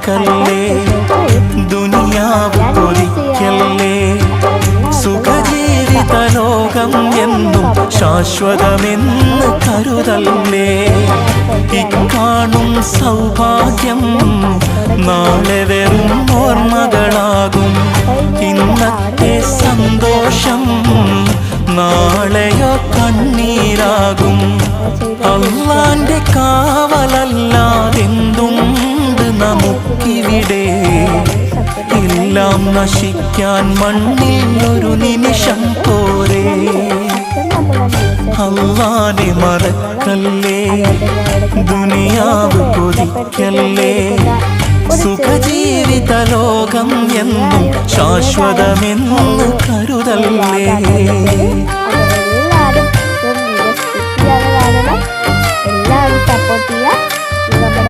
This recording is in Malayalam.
മറക്കല്ലേ, ദുനിയാവ് കൊതിക്കല്ലേ. സുഖജീവിത ലോകം എന്നും ശാശ്വതമെന്ന് കരുതല്ലേ. ഇക്കാണും സൗഭാഗ്യം നാളെ വെറും ഓർമ്മകളാകും. ഇന്നത്തെ സന്തോഷം നാളെയോ കണ്ണീരാകും. അള്ളാന്റെ കാവലല്ലാതെന്തുണ്ട് നമുക്കിവിടെ? എല്ലാം നശിക്കാൻ മണ്ണിൽ ഒരു നിമിഷം പോരെ. അള്ളാനെ മറക്കല്ലേ, ദുനിയാവ് കൊതിക്കല്ലേ. സുഖജീവിത ലോകം എന്നും ശാശ്വതമെന്ന് കരുതല്ലേ. എല്ലാവരും സപ്പോർട്ട് ചെയ്യുക.